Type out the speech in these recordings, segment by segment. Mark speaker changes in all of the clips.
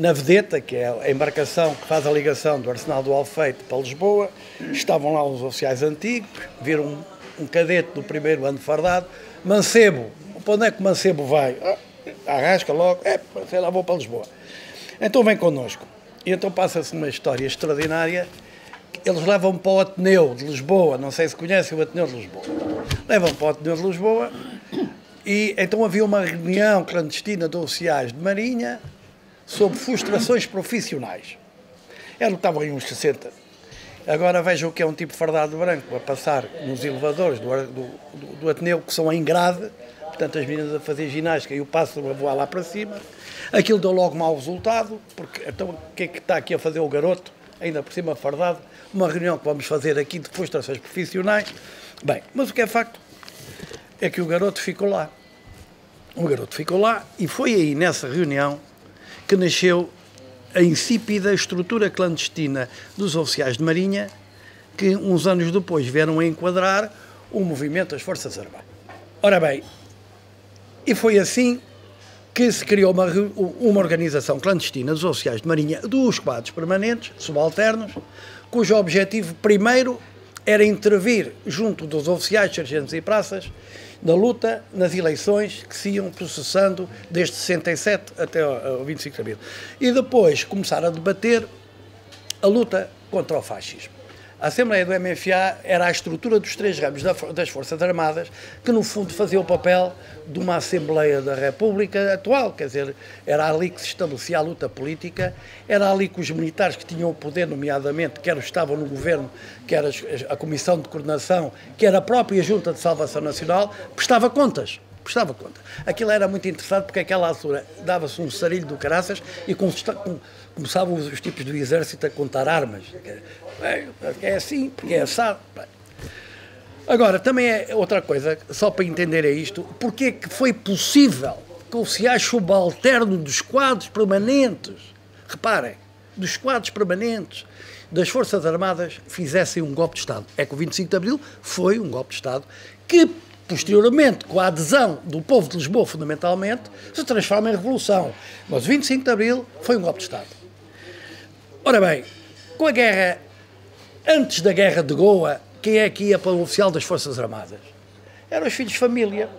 Speaker 1: na Vedeta, que é a embarcação que faz a ligação do Arsenal do Alfeite para Lisboa. Estavam lá os oficiais antigos, viram um cadete do primeiro ano fardado. Mancebo, para onde é que o Mancebo vai? Arrasca logo, sei lá, vou para Lisboa. Então vem connosco. E então passa-se uma história extraordinária. Eles levam-me para o Ateneu de Lisboa, não sei se conhecem o Ateneu de Lisboa. Levam-me para o Ateneu de Lisboa e então havia uma reunião clandestina de oficiais de Marinha sobre frustrações profissionais. Estavam aí uns 60. Agora vejam o que é um tipo fardado branco a passar nos elevadores do Ateneu, que são em grade, portanto as meninas a fazer ginástica e o pássaro a voar lá para cima. Aquilo deu logo mau resultado, porque então o que é que está aqui a fazer o garoto, ainda por cima fardado? Uma reunião que vamos fazer aqui de frustrações profissionais. Bem, mas o que é facto é que o garoto ficou lá. O garoto ficou lá e foi aí nessa reunião que nasceu a insípida estrutura clandestina dos oficiais de Marinha, que uns anos depois vieram a enquadrar o movimento das Forças Armadas. Ora bem, e foi assim que se criou uma organização clandestina dos oficiais de Marinha, dos quadros permanentes, subalternos, cujo objetivo primeiro era intervir junto dos oficiais, sargentos e praças na luta nas eleições que se iam processando desde 67 até o 25 de abril. E depois começar a debater a luta contra o fascismo. A Assembleia do MFA era a estrutura dos três ramos das Forças Armadas, que no fundo fazia o papel de uma Assembleia da República atual, quer dizer, era ali que se estabelecia a luta política, era ali que os militares que tinham o poder, nomeadamente, quer estavam no governo, quer a Comissão de Coordenação, quer a própria Junta de Salvação Nacional, prestava contas. Aquilo era muito interessante porque naquela altura dava-se um sarilho do caraças e começavam os tipos do exército a contar armas. É assim, porque é assado. Agora, também é outra coisa, só para entender é isto, porque é que foi possível que oficiais subalternos dos quadros permanentes, reparem, dos quadros permanentes das Forças Armadas fizessem um golpe de Estado. É que o 25 de Abril foi um golpe de Estado que, posteriormente, com a adesão do povo de Lisboa, fundamentalmente, se transforma em revolução. Mas o 25 de Abril foi um golpe de Estado. Ora bem, com a guerra, antes da guerra de Goa, quem é que ia para o oficial das Forças Armadas? Eram os filhos de família,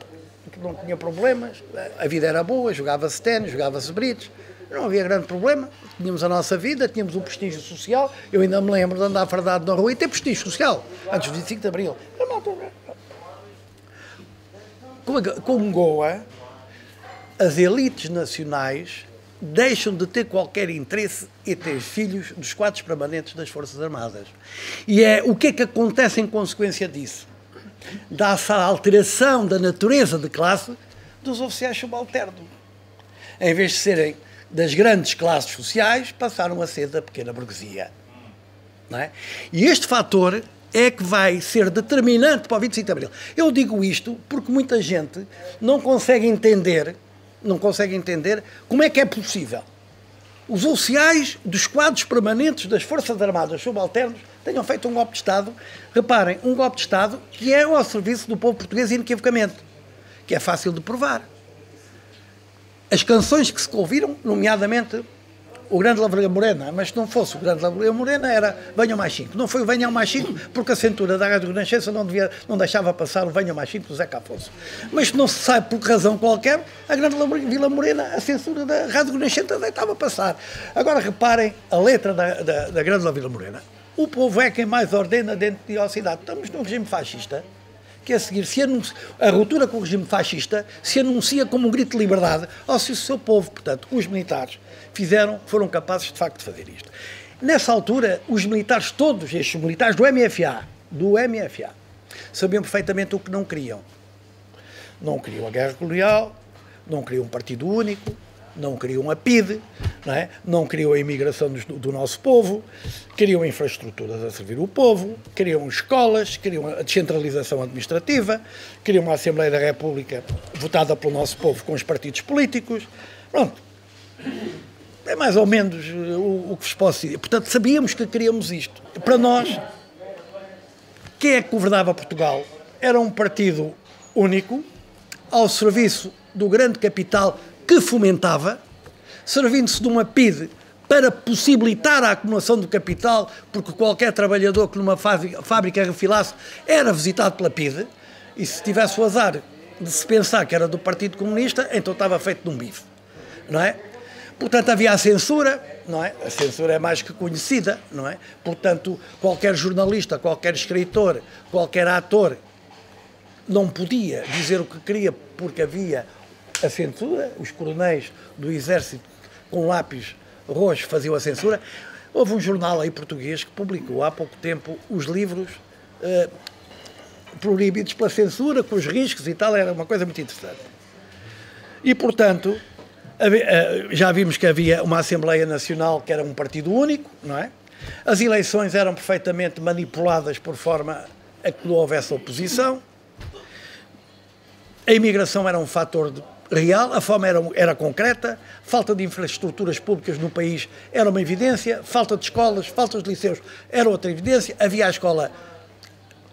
Speaker 1: que não tinha problemas, a vida era boa, jogava-se ténis, jogava-se bridge, não havia grande problema, tínhamos a nossa vida, tínhamos um prestígio social, eu ainda me lembro de andar fardado na rua e ter prestígio social, antes do 25 de Abril. Com Goa, as elites nacionais deixam de ter qualquer interesse em ter filhos dos quadros permanentes das Forças Armadas. E o que é que acontece em consequência disso? Dá-se a alteração da natureza de classe dos oficiais subalternos. Em vez de serem das grandes classes sociais, passaram a ser da pequena burguesia. Não é? E este fator é que vai ser determinante para o 25 de Abril. Eu digo isto porque muita gente não consegue entender como é que é possível os oficiais dos quadros permanentes das Forças Armadas subalternos tenham feito um golpe de Estado. Reparem, um golpe de Estado que é ao serviço do povo português inequivocamente, que é fácil de provar. As canções que se ouviram, nomeadamente o Grande Lavraga Morena, mas se não fosse o Grande Lavraga Morena era Venham Mais 5. Não foi o Venham Mais 5 porque a censura da Rádio Renascença não deixava passar o Venham Mais 5 do Zeca Afonso. Mas se não se sabe por que razão qualquer, a Grande Vila Morena, a censura da Rádio Renascença deixava passar. Agora reparem a letra da Grande Vila Morena. O povo é quem mais ordena dentro de a cidade. Estamos num regime fascista, que a seguir a ruptura com o regime fascista se anuncia como um grito de liberdade ao seu povo. Portanto, os militares foram capazes de facto de fazer isto. Nessa altura, os militares todos, estes militares do MFA, sabiam perfeitamente o que não queriam. Não queriam a guerra colonial, não queriam um partido único, não queriam a PIDE, não queriam a imigração do nosso povo, queriam infraestruturas a servir o povo, queriam escolas, queriam a descentralização administrativa, queriam uma Assembleia da República votada pelo nosso povo com os partidos políticos. Pronto. É mais ou menos o que vos posso dizer. Portanto, sabíamos que queríamos isto. Para nós, quem é que governava Portugal? Era um partido único, ao serviço do grande capital que fomentava, servindo-se de uma PIDE para possibilitar a acumulação do capital, porque qualquer trabalhador que numa fábrica refilasse era visitado pela PIDE, e se tivesse o azar de se pensar que era do Partido Comunista, então estava feito de um bife, não é? Portanto, havia a censura, não é? A censura é mais que conhecida, não é? Portanto, qualquer jornalista, qualquer escritor, qualquer ator não podia dizer o que queria porque havia a censura, os coronéis do exército com lápis roxo faziam a censura. Houve um jornal aí português que publicou há pouco tempo os livros proibidos pela censura, com os riscos e tal, era uma coisa muito interessante. E, portanto, já vimos que havia uma Assembleia Nacional que era um partido único, não é? As eleições eram perfeitamente manipuladas por forma a que não houvesse oposição. A imigração era um fator real, a fome era concreta, falta de infraestruturas públicas no país era uma evidência, falta de escolas, falta de liceus era outra evidência, havia a escola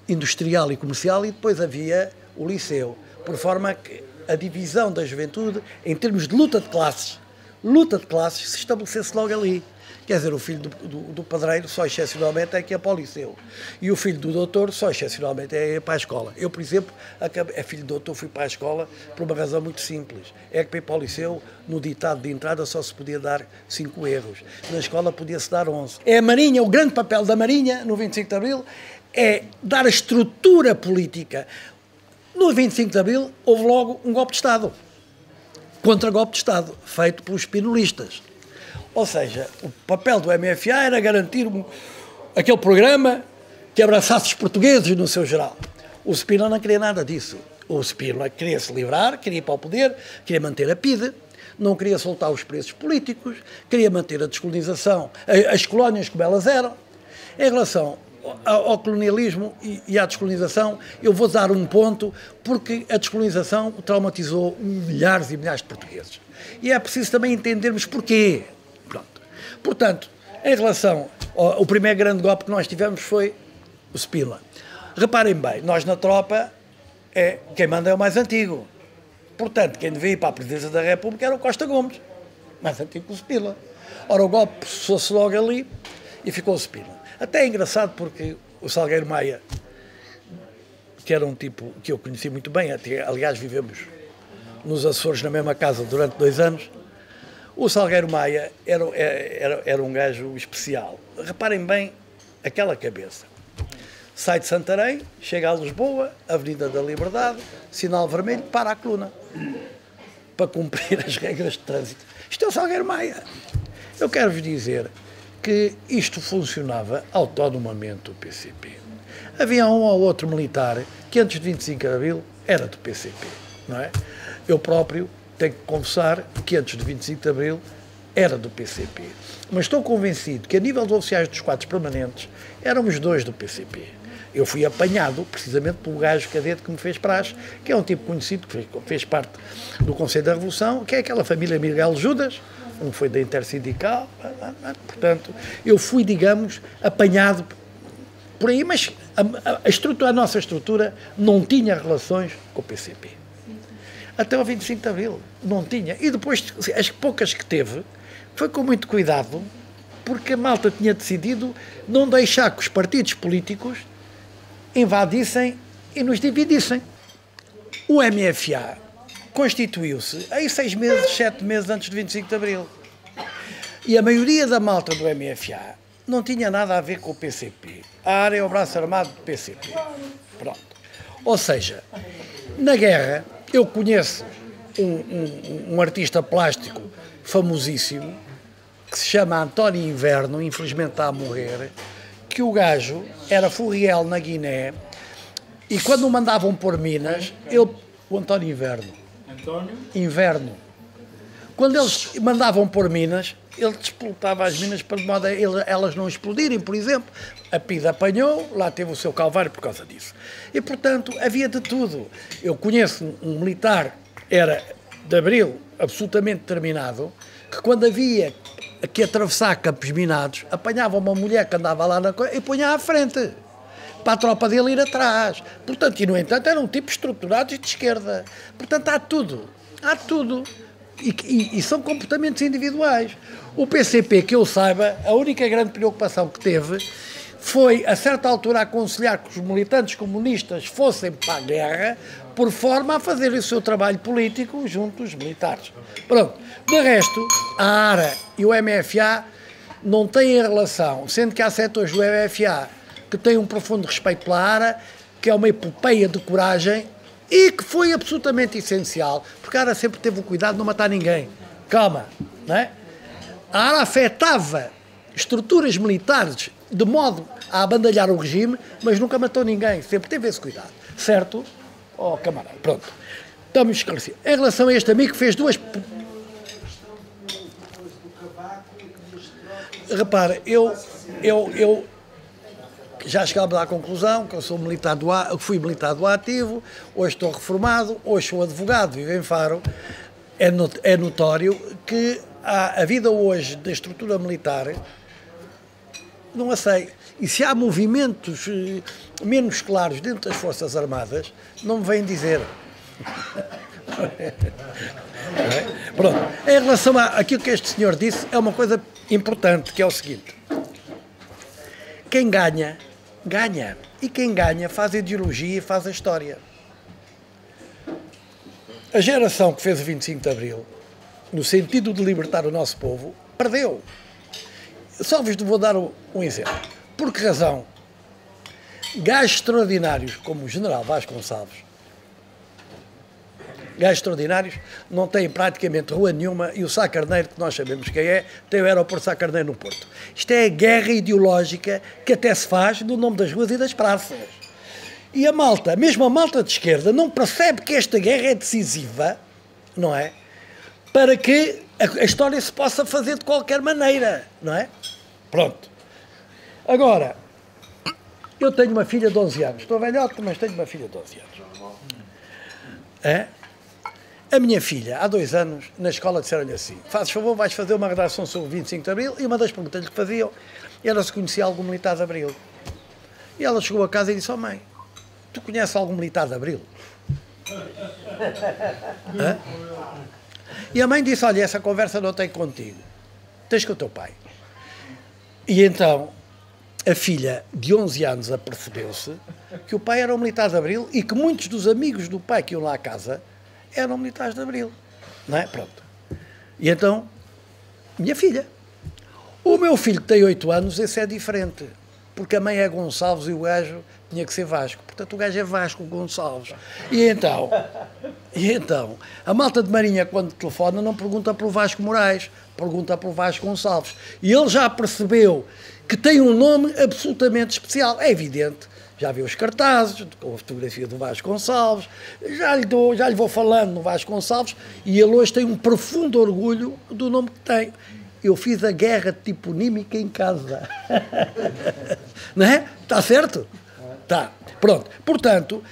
Speaker 1: industrial e comercial e depois havia o liceu, por forma que a divisão da juventude, em termos de luta de classes, se estabelecesse logo ali. Quer dizer, o filho do padreiro só excepcionalmente é que ia para o liceu. E o filho do doutor só excepcionalmente é ir para a escola. Eu, por exemplo, filho do doutor, fui para a escola por uma razão muito simples. É que para ir para o liceu, no ditado de entrada, só se podia dar 5 erros. Na escola podia-se dar 11. É a Marinha, o grande papel da Marinha, no 25 de Abril, é dar a estrutura política. No 25 de Abril, houve logo um golpe de Estado. Contra-golpe de Estado, feito pelos pinolistas. Ou seja, o papel do MFA era garantir aquele programa que abraçasse os portugueses no seu geral. O Spínola não queria nada disso. O Spínola queria se livrar, queria ir para o poder, queria manter a PIDE, não queria soltar os preços políticos, queria manter a descolonização, as colónias como elas eram. Em relação ao colonialismo e à descolonização, eu vou dar um ponto, porque a descolonização traumatizou milhares e milhares de portugueses. E é preciso também entendermos porquê. Pronto. Portanto, em relação ao primeiro grande golpe que nós tivemos foi o Spínola. Reparem bem, nós na tropa, quem manda é o mais antigo. Portanto, quem devia ir para a presidência da República era o Costa Gomes, mais antigo que o Spínola. Ora, o golpe processou-se logo ali e ficou o Spínola. Até é engraçado porque o Salgueiro Maia, que era um tipo que eu conheci muito bem, até, aliás, vivemos nos Açores na mesma casa durante 2 anos, o Salgueiro Maia era um gajo especial. Reparem bem aquela cabeça. Sai de Santarém, chega a Lisboa, Avenida da Liberdade, sinal vermelho, para a coluna, para cumprir as regras de trânsito. Isto é o Salgueiro Maia. Eu quero-vos dizer que isto funcionava autonomamente o PCP. Havia um ou outro militar que antes de 25 de Abril era do PCP, não é? Eu próprio tenho que confessar que antes de 25 de Abril era do PCP. Mas estou convencido que a nível de oficiais dos quadros permanentes éramos 2 do PCP. Eu fui apanhado precisamente pelo gajo cadete que me fez praxe, que é um tipo conhecido, que fez parte do Conselho da Revolução, que é aquela família Miguel Judas, um foi da Intersindical, portanto, eu fui, digamos, apanhado por aí, mas a nossa estrutura não tinha relações com o PCP. Até ao 25 de Abril, não tinha. E depois, as poucas que teve, foi com muito cuidado, porque a malta tinha decidido não deixar que os partidos políticos invadissem e nos dividissem. O MFA constituiu-se aí 6 meses, 7 meses antes de 25 de Abril. E a maioria da malta do MFA não tinha nada a ver com o PCP. A área é o braço armado do PCP. Pronto. Ou seja, na guerra, eu conheço um artista plástico famosíssimo, que se chama António Inverno, infelizmente está a morrer, que o gajo era furriel na Guiné, e quando o mandavam pôr minas, o António Inverno, quando eles mandavam pôr minas, ele despoltava as minas para de modo a elas não explodirem, por exemplo. A PIDE apanhou, lá teve o seu calvário por causa disso. E, portanto, havia de tudo. Eu conheço um militar, era de Abril, absolutamente determinado, que quando havia que atravessar campos minados, apanhava uma mulher que andava lá na coisa e punha à frente, para a tropa dele ir atrás. Portanto, e no entanto, era um tipo estruturado e de esquerda. Portanto, há tudo E são comportamentos individuais. O PCP, que eu saiba, a única grande preocupação que teve foi, a certa altura, aconselhar que os militantes comunistas fossem para a guerra, por forma a fazerem o seu trabalho político junto dos militares. Pronto. De resto, a ARA e o MFA não têm relação, sendo que há setores do MFA que têm um profundo respeito pela ARA, que é uma epopeia de coragem e que foi absolutamente essencial, porque a ARA sempre teve o cuidado de não matar ninguém. Calma, não é? A ARA afetava estruturas militares de modo a abandalhar o regime, mas nunca matou ninguém, sempre teve esse cuidado. Certo? Oh, camarada, pronto. Estamos esclarecidos. Em relação a este amigo que fez duas... Repara, eu já chegava à conclusão que eu sou fui militar do ativo, hoje estou reformado, hoje sou advogado, vivo em Faro. É notório que a vida hoje da estrutura militar, não a sei. E se há movimentos menos claros dentro das Forças Armadas, não me vêm dizer. Pronto. Em relação àquilo que este senhor disse, é uma coisa importante, que é o seguinte. Quem ganha, ganha. E quem ganha faz a ideologia e faz a história. A geração que fez o 25 de Abril, no sentido de libertar o nosso povo, perdeu. Só vos vou dar um exemplo. Por que razão? Gajos extraordinários, como o general Vasconcelos, gajos extraordinários, não têm praticamente rua nenhuma, e o Sá Carneiro, que nós sabemos quem é, tem o aeroporto Sá Carneiro no Porto. Isto é a guerra ideológica que até se faz no nome das ruas e das praças. E a malta, mesmo a malta de esquerda, não percebe que esta guerra é decisiva, não é? Para que a história se possa fazer de qualquer maneira, não é? Pronto. Agora, eu tenho uma filha de 11 anos. Estou velhote, mas tenho uma filha de 11 anos. É? A minha filha, há 2 anos, na escola disseram-lhe assim: fazes favor, vais fazer uma redação sobre o 25 de Abril, e uma das perguntas que faziam era se conhecia algum militar de Abril. E ela chegou a casa e disse: oh mãe, tu conheces algum militar de Abril? E a mãe disse: olha, essa conversa não tem contigo, tens com o teu pai. E então a filha de 11 anos apercebeu-se que o pai era um militar de Abril e que muitos dos amigos do pai que iam lá à casa eram militares de Abril, não é? Pronto. E então, minha filha. O meu filho que tem 8 anos, esse é diferente, porque a mãe é Gonçalves e o gajo tinha que ser Vasco. Portanto, o gajo é Vasco Gonçalves. E então, a malta de Marinha, quando telefona, não pergunta pelo Vasco Moraes, pergunta pelo Vasco Gonçalves. E ele já percebeu que tem um nome absolutamente especial. É evidente. Já viu os cartazes, com a fotografia do Vasco Gonçalves, já lhe vou falando no Vasco Gonçalves, e ele hoje tem um profundo orgulho do nome que tem. Eu fiz a guerra toponímica em casa. Não é? Está certo? Está. Pronto. Portanto,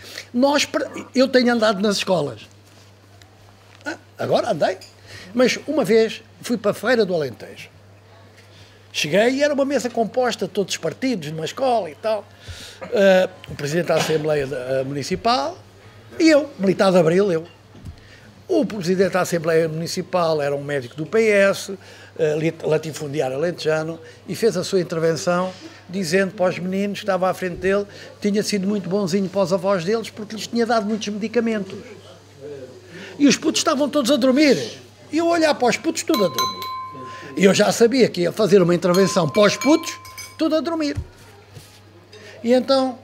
Speaker 1: eu tenho andado nas escolas. Agora andei. Mas uma vez fui para a Feira do Alentejo. Cheguei e era uma mesa composta de todos os partidos, numa escola e tal. O Presidente da Assembleia Municipal e eu, militar de Abril, eu. O Presidente da Assembleia Municipal era um médico do PS, latifundiário alentejano, e fez a sua intervenção dizendo para os meninos que estavam à frente dele que tinha sido muito bonzinho para os avós deles porque lhes tinha dado muitos medicamentos. E os putos estavam todos a dormir. E eu olhar para os putos, tudo a dormir. E eu já sabia que ia fazer uma intervenção para os putos, tudo a dormir. E então,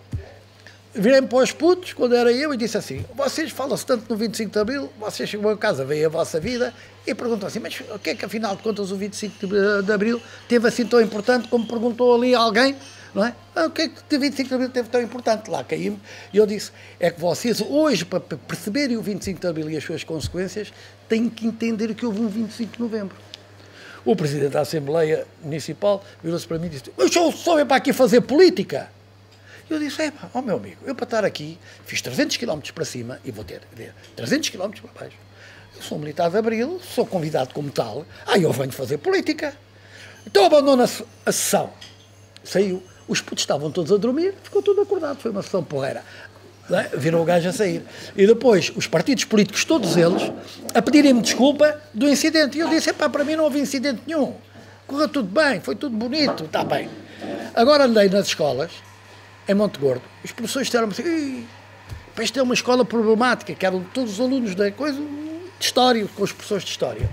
Speaker 1: virei-me para os putos, quando era eu, e disse assim: vocês falam-se tanto no 25 de Abril, vocês chegam a casa, veem a vossa vida, e perguntam assim: mas o que é que afinal de contas o 25 de Abril teve assim tão importante, como perguntou ali alguém, não é? O que é que o 25 de Abril teve tão importante? Lá caí-me, e eu disse: é que vocês hoje, para perceberem o 25 de Abril e as suas consequências, têm que entender que houve um 25 de Novembro. O Presidente da Assembleia Municipal virou-se para mim e disse: mas eu só venho para aqui fazer política. Eu disse: ó meu amigo, eu para estar aqui fiz 300 km para cima e vou ter 300 km para baixo. Eu sou militar de Abril, sou convidado como tal, eu venho fazer política. Então abandona a sessão. Saiu. Os putos estavam todos a dormir, ficou tudo acordado. Foi uma sessão porreira. Não é? Viram o gajo a sair. E depois, os partidos políticos, todos eles, a pedirem-me desculpa do incidente. E eu disse, para mim não houve incidente nenhum. Correu tudo bem, foi tudo bonito, está bem. Agora andei nas escolas, em Monte Gordo, os professores disseram-me assim, isto é uma escola problemática, que eram todos os alunos da coisa de história, com os professores de história.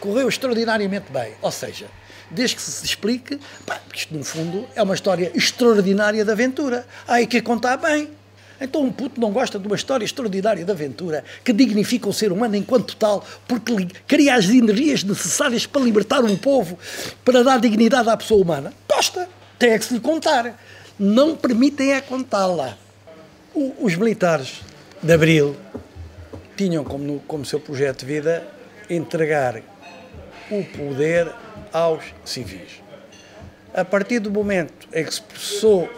Speaker 1: Correu extraordinariamente bem, ou seja, desde que se explique, isto no fundo é uma história extraordinária de aventura. Há aí que contar bem. Então um puto não gosta de uma história extraordinária de aventura que dignifica o ser humano enquanto tal, porque cria as energias necessárias para libertar um povo, para dar dignidade à pessoa humana. Gosta, tem é que se lhe contar. Não permitem é contá-la. Os militares de Abril tinham como seu projeto de vida entregar o poder aos civis. A partir do momento em que se processou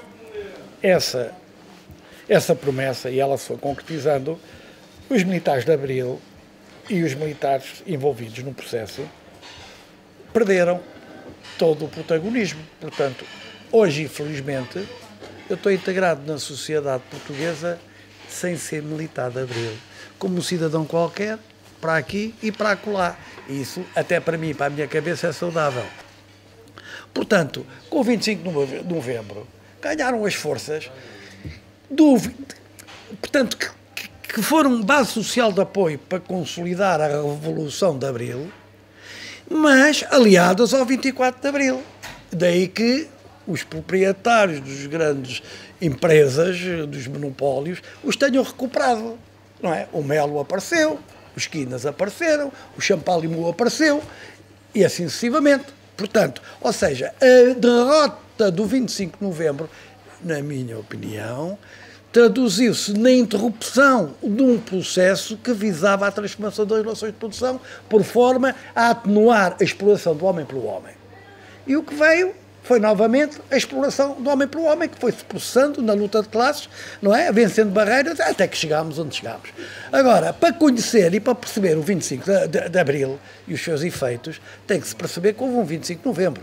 Speaker 1: essa promessa e ela se foi concretizando, os militares de Abril e os militares envolvidos no processo perderam todo o protagonismo. Portanto, hoje, infelizmente, eu estou integrado na sociedade portuguesa sem ser militar de Abril, como um cidadão qualquer, para aqui e para acolá. E isso, até para mim, para a minha cabeça, é saudável. Portanto, com o 25 de novembro, ganharam as forças portanto, que foram base social de apoio para consolidar a Revolução de Abril, mas aliadas ao 24 de Abril. Daí que os proprietários das grandes empresas, dos monopólios, os tenham recuperado. Não é? O Melo apareceu, os Quinas apareceram, o Champalimu apareceu, e assim sucessivamente. Portanto, ou seja, a derrota do 25 de novembro, na minha opinião, traduziu-se na interrupção de um processo que visava a transformação das relações de produção por forma a atenuar a exploração do homem pelo homem. E o que veio foi novamente a exploração do homem pelo homem, que foi-se processando na luta de classes, não é? Vencendo barreiras, até que chegámos onde chegámos. Agora, para conhecer e para perceber o 25 de Abril e os seus efeitos, tem que se perceber que houve um 25 de Novembro.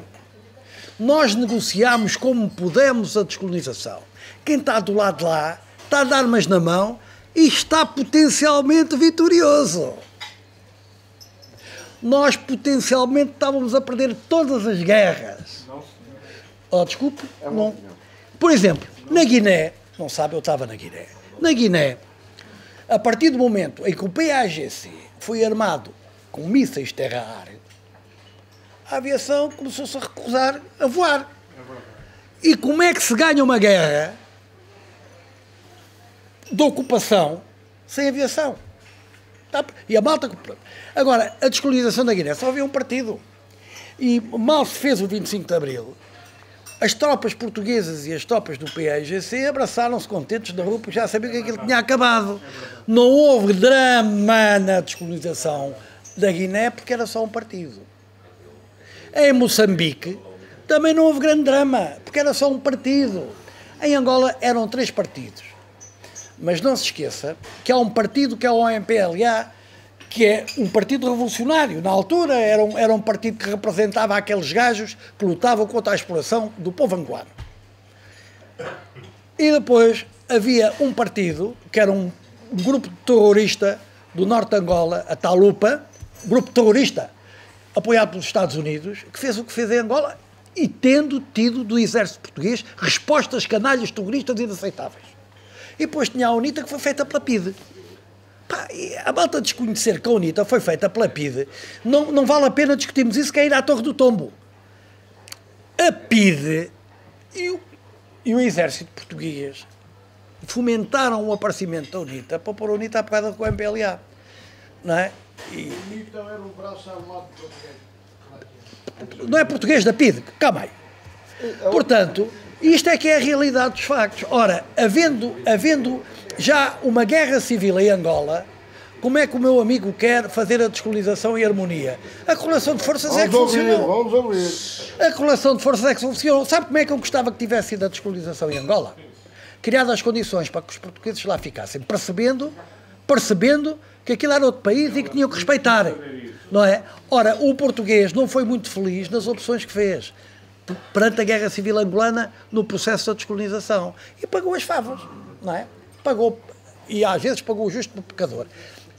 Speaker 1: Nós negociámos como pudemos a descolonização. Quem está do lado de lá está de armas na mão e está potencialmente vitorioso. Nós potencialmente estávamos a perder todas as guerras. Oh, desculpe, não. Por exemplo, na Guiné, não sabe, eu estava na Guiné. Na Guiné, a partir do momento em que o PAGC foi armado com mísseis terra-ar, a aviação começou-se a recusar a voar. E como é que se ganha uma guerra de ocupação sem aviação? E a malta... Agora, a descolonização da Guiné só havia um partido. E mal se fez o 25 de Abril, as tropas portuguesas e as tropas do PAIGC abraçaram-se contentes da rua porque já sabiam que aquilo tinha acabado. Não houve drama na descolonização da Guiné porque era só um partido. Em Moçambique também não houve grande drama porque era só um partido. Em Angola eram 3 partidos. Mas não se esqueça que há um partido que é o OMPLA, que é um partido revolucionário. Na altura era um partido que representava aqueles gajos que lutavam contra a exploração do povo angolano. E depois havia um partido, que era um grupo terrorista do norte de Angola, a Talupa, grupo terrorista apoiado pelos Estados Unidos, que fez o que fez em Angola e tendo tido do exército português respostas canalhas terroristas inaceitáveis. E depois tinha a UNITA, que foi feita pela PIDE. A malta desconhecer que a UNITA foi feita pela PIDE, não vale a pena discutirmos isso, que é ir à Torre do Tombo. A PIDE e o exército português fomentaram o aparecimento da UNITA para pôr a UNITA à pegada com o MPLA. Não é?
Speaker 2: A UNITA era um braço armado português.
Speaker 1: Não é português da PIDE, calma aí. Portanto, isto é que é a realidade dos factos. Ora, havendo já uma guerra civil em Angola, como é que o meu amigo quer fazer a descolonização e a harmonia? A correlação de forças é que funcionou.
Speaker 2: Vamos abrir.
Speaker 1: A correlação de forças é que funcionou. Sabe como é que eu gostava que tivesse sido a descolonização em Angola? Criadas as condições para que os portugueses lá ficassem, percebendo que aquilo era outro país e que tinham que respeitar. Não é? Ora, o português não foi muito feliz nas opções que fez perante a Guerra Civil Angolana no processo da descolonização. E pagou as favas, não é? pagou, e às vezes pagou o justo pelo pecador.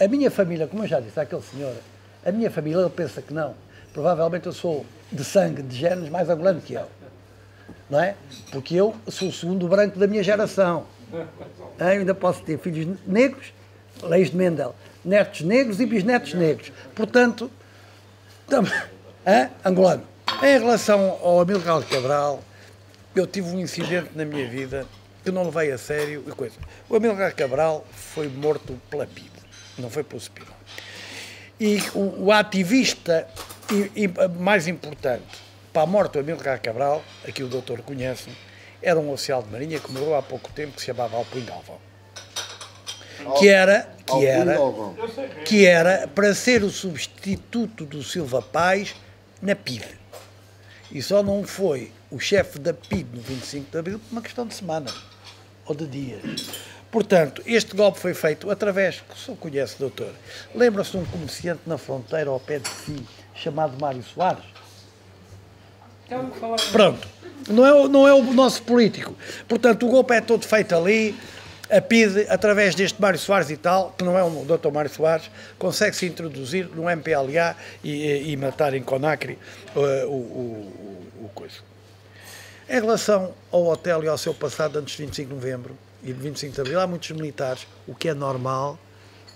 Speaker 1: A minha família, como eu já disse àquele senhor, a minha família, ele pensa que não. Provavelmente eu sou de sangue, de genes, mais angolano que ele. Não é? Porque eu sou o segundo branco da minha geração. Eu ainda posso ter filhos negros, leis de Mendel, netos negros e bisnetos negros. Portanto, angolano. Em relação ao Amílcar Cabral, eu tive um incidente na minha vida que não levei a sério. O Amílcar Cabral foi morto pela PIDE, não foi pelo Spínola. E o ativista mais importante para a morte do Amílcar Cabral, aqui o doutor conhece, era um oficial de marinha que morreu há pouco tempo, que se chamava Alpuim Galvão. Que era para ser o substituto do Silva Paz na PIDE. E só não foi o chefe da PIDE no 25 de Abril por uma questão de semana ou de dias. Portanto, este golpe foi feito através, que o senhor conhece, doutor, lembra-se de um comerciante na fronteira ao pé de si, chamado Mário Soares? Pronto, não é o nosso político. Portanto, o golpe é todo feito ali, a PIDE, através deste Mário Soares e tal, que não é o Dr. Mário Soares, consegue-se introduzir no MPLA e matar em Conakry o coisa. Em relação ao hotel e ao seu passado antes de 25 de novembro e de 25 de abril, há muitos militares, o que é normal,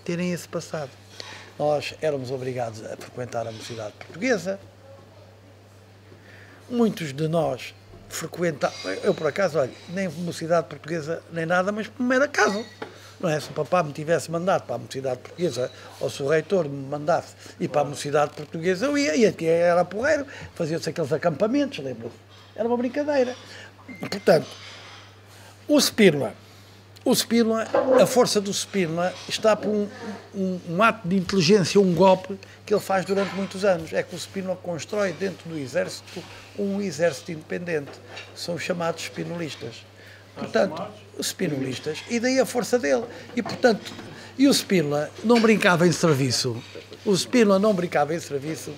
Speaker 1: terem esse passado. Nós éramos obrigados a frequentar a Mocidade Portuguesa. Muitos de nós frequentavam, eu por acaso, olha, nem Mocidade Portuguesa nem nada, mas por mero acaso. Não é? Se o papá me tivesse mandado para a Mocidade Portuguesa, ou se o reitor me mandasse ir para a Mocidade Portuguesa, eu ia, e aqui era porreiro, faziam-se aqueles acampamentos, lembro-se. Era uma brincadeira. Portanto, o Spínola, a força do Spínola está por um ato de inteligência, um golpe que ele faz durante muitos anos. É que o Spínola constrói dentro do exército um exército independente. São os chamados spinolistas. Portanto, os spinolistas, e daí a força dele. E, portanto, o Spínola não brincava em serviço. O Spínola não brincava em serviço.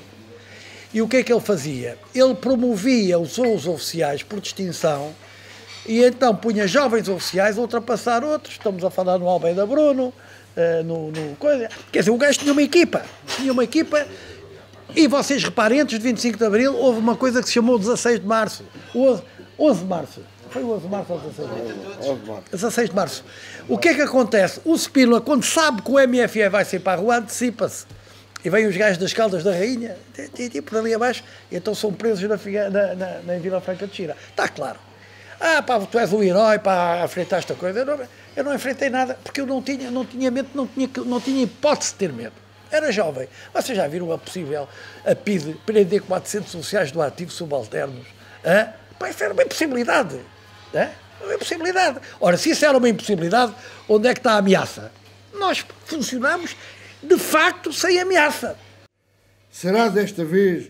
Speaker 1: E o que é que ele fazia? Ele promovia os oficiais por distinção. E então punha jovens oficiais a ultrapassar outros. Estamos a falar no Almeida Bruno, coisa. Quer dizer, o gajo tinha uma equipa. E vocês reparem, antes de 25 de Abril, houve uma coisa que se chamou 16 de Março. 11 de Março. Foi o 11 de Março ou 16 de Março? 16 de Março. O que é que acontece? O Spínola, quando sabe que o MFE vai sair para a rua, antecipa-se. E vêm os gajos das Caldas da Rainha, por ali abaixo, e então são presos na Vila Franca de Xira. Está claro. Pá, tu és um herói para enfrentar esta coisa. Eu não enfrentei nada, porque eu não tinha medo, não tinha hipótese de ter medo. Era jovem. Vocês já viram a PIDE prender 400 oficiais do ativo subalternos? Pá, isso era uma impossibilidade. Uma impossibilidade. Ora, se isso era uma impossibilidade, onde é que está a ameaça? Nós funcionamos, de facto, sem ameaça.
Speaker 3: Será desta vez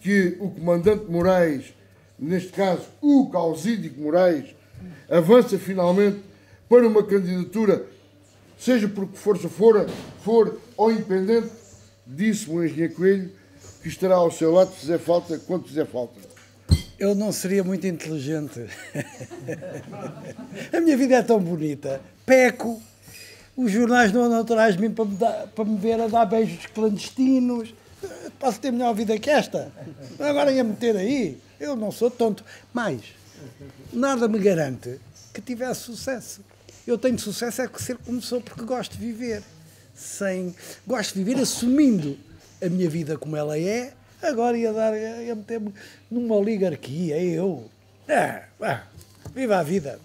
Speaker 3: que o comandante Moraes, neste caso o Causídico Moraes, avança finalmente para uma candidatura, seja por que força for ou independente? Disse-me o engenheiro Coelho que estará ao seu lado se fizer falta, quando fizer falta.
Speaker 1: Eu não seria muito inteligente. A minha vida é tão bonita. Peco, os jornais não andam atrás de mim para me ver a dar beijos clandestinos. Posso ter melhor vida que esta. Agora ia meter aí. Eu não sou tonto. Mas nada me garante que tivesse sucesso. Eu tenho sucesso é que ser como sou, porque gosto de viver. Gosto de viver assumindo a minha vida como ela é. Agora ia meter-me numa oligarquia, eu. Viva a vida.